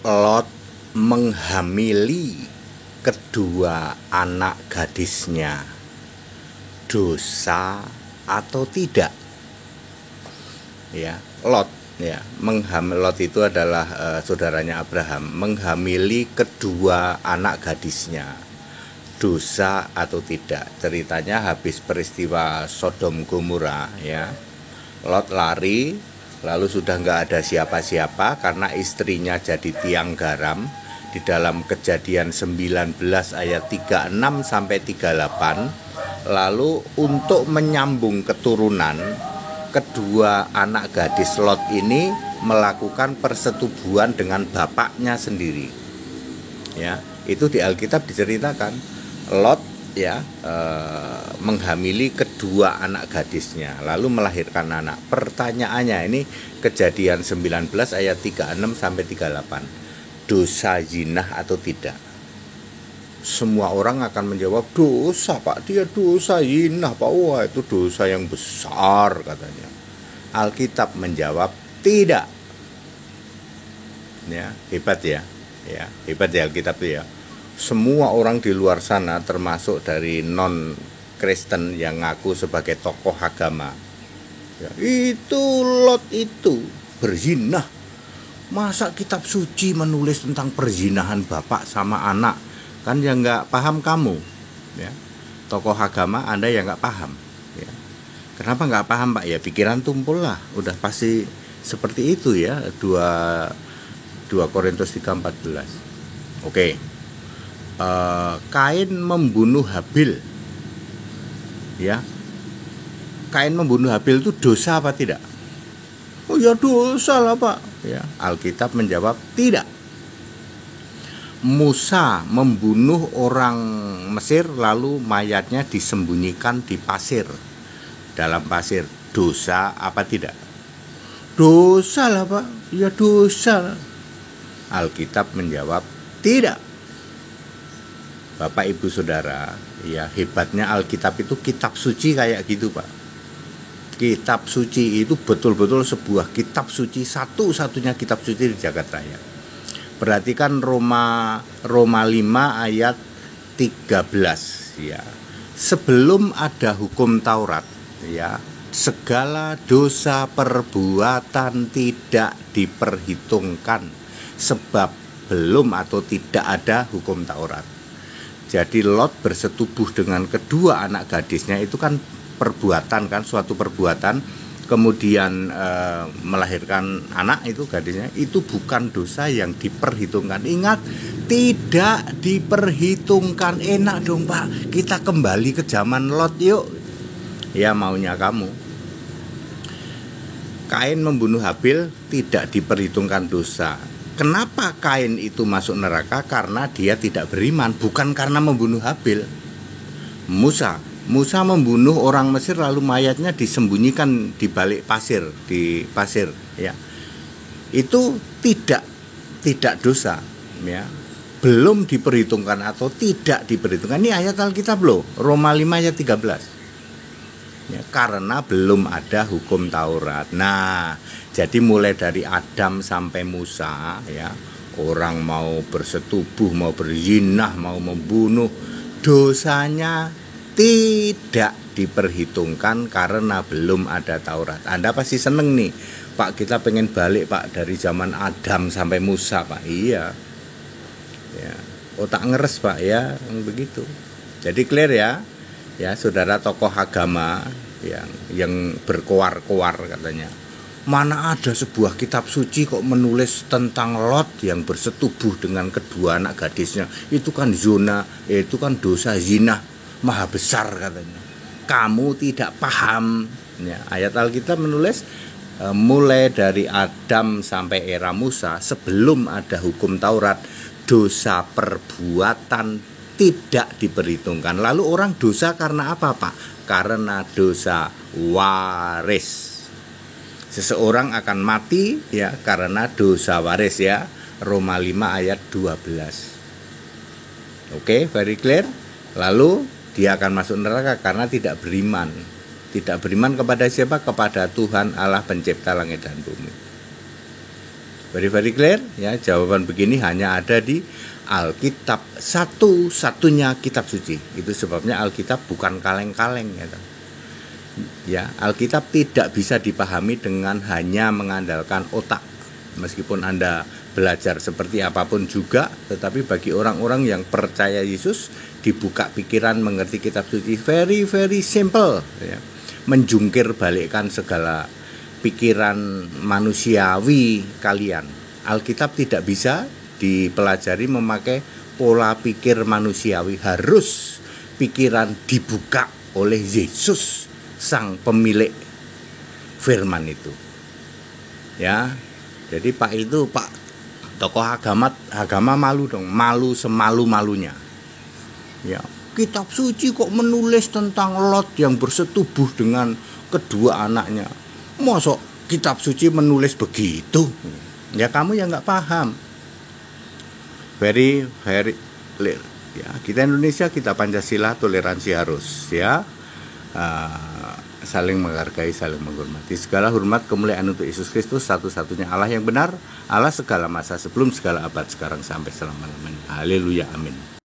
Lot menghamili kedua anak gadisnya, dosa atau tidak? Ya, Lot Lot itu adalah saudaranya Abraham, menghamili kedua anak gadisnya, dosa atau tidak? Ceritanya habis peristiwa Sodom Gomora, ya, Lot lari, lalu sudah nggak ada siapa-siapa karena istrinya jadi tiang garam. Di dalam Kejadian 19 ayat 36 sampai 38. Lalu untuk menyambung keturunan, kedua anak gadis Lot ini melakukan persetubuhan dengan bapaknya sendiri. Ya, itu di Alkitab diceritakan. Lot menghamili kedua anak gadisnya, lalu melahirkan anak. Pertanyaannya ini Kejadian 19 ayat 36 sampai 38. Dosa zina atau tidak? Semua orang akan menjawab dosa, Pak. Dia dosa zina, Pak. Wah, itu dosa yang besar katanya. Alkitab menjawab tidak. Ya, hebat ya. Ya, hebat ya Alkitab itu ya. Semua orang di luar sana, termasuk dari non Kristen yang ngaku sebagai tokoh agama, ya, itu Lot itu berzina. Masa kitab suci menulis tentang perzinahan bapak sama anak? Kan yang nggak paham kamu, ya. Tokoh agama Anda yang nggak paham, ya. Kenapa nggak paham, Pak? Ya pikiran tumpul lah, udah pasti seperti itu ya. 2 Korintus 3:14. Oke. Kain membunuh Habil, ya. Kain membunuh Habil itu dosa apa tidak? Oh ya dosa lah, Pak. Ya, Alkitab menjawab tidak. Musa membunuh orang Mesir lalu mayatnya disembunyikan di pasir, dalam pasir, dosa apa tidak? Dosa lah, Pak. Ya dosa. Alkitab menjawab tidak. Bapak Ibu Saudara, ya hebatnya Alkitab itu kitab suci kayak gitu, Pak. Kitab suci itu betul-betul sebuah kitab suci, satu-satunya kitab suci di jagat raya. Perhatikan Roma 5 ayat 13, ya. Sebelum ada hukum Taurat, ya, segala dosa perbuatan tidak diperhitungkan sebab belum atau tidak ada hukum Taurat. Jadi Lot bersetubuh dengan kedua anak gadisnya itu kan perbuatan, kan suatu perbuatan, kemudian melahirkan anak itu gadisnya, itu bukan dosa yang diperhitungkan. Ingat, tidak diperhitungkan. Enak dong, Pak, kita kembali ke zaman Lot yuk. Ya maunya kamu. Kain membunuh Habil tidak diperhitungkan dosa. Kenapa Kain itu masuk neraka? Karena dia tidak beriman, bukan karena membunuh Habil. Musa membunuh orang Mesir lalu mayatnya disembunyikan di balik pasir, ya. Itu tidak dosa, ya. Belum diperhitungkan atau tidak diperhitungkan. Ini ayat Alkitab loh, Roma 5 ayat 13. Ya, karena belum ada hukum Taurat. Nah, jadi mulai dari Adam sampai Musa, ya, orang mau bersetubuh, mau berzina, mau membunuh, dosanya tidak diperhitungkan karena belum ada Taurat. Anda pasti seneng nih, Pak, kita pengen balik, Pak, dari zaman Adam sampai Musa, Pak. Iya, ya, otak ngeres, Pak, ya, begitu. Jadi clear ya, ya saudara tokoh agama yang berkoar-koar katanya. Mana ada sebuah kitab suci kok menulis tentang Lot yang bersetubuh dengan kedua anak gadisnya? Itu kan zina, itu kan dosa zina maha besar katanya. Kamu tidak paham, ya. Ayat Alkitab menulis mulai dari Adam sampai era Musa, sebelum ada hukum Taurat, dosa perbuatan tidak diperhitungkan. Lalu orang dosa karena apa, Pak? Karena dosa waris. Seseorang akan mati, ya, karena dosa waris, ya. Roma 5 ayat 12. Oke, very clear. Lalu dia akan masuk neraka karena tidak beriman. Tidak beriman kepada siapa? Kepada Tuhan Allah pencipta langit dan bumi. Very clear ya. Jawaban begini hanya ada di Alkitab, satu-satunya kitab suci. Itu sebabnya Alkitab bukan kaleng-kaleng ya. Ya, Alkitab tidak bisa dipahami dengan hanya mengandalkan otak. Meskipun Anda belajar seperti apapun juga, tetapi bagi orang-orang yang percaya Yesus, dibuka pikiran mengerti kitab suci, very simple ya. Menjungkir balikkan segala pikiran manusiawi kalian. Alkitab tidak bisa dipelajari memakai pola pikir manusiawi, harus pikiran dibuka oleh Yesus, sang pemilik firman itu. Ya. Jadi Pak tokoh agama malu dong, malu semalu-malunya. Ya, kitab suci kok menulis tentang Lot yang bersetubuh dengan kedua anaknya. Masa kitab suci menulis begitu? Ya kamu yang nggak paham. Very clear. Ya, kita Indonesia, kita Pancasila, toleransi harus ya. Saling menghargai, saling menghormati. Segala hormat kemuliaan untuk Yesus Kristus, satu-satunya Allah yang benar, Allah segala masa, sebelum segala abad, sekarang sampai selama-lamanya. Haleluya, amin.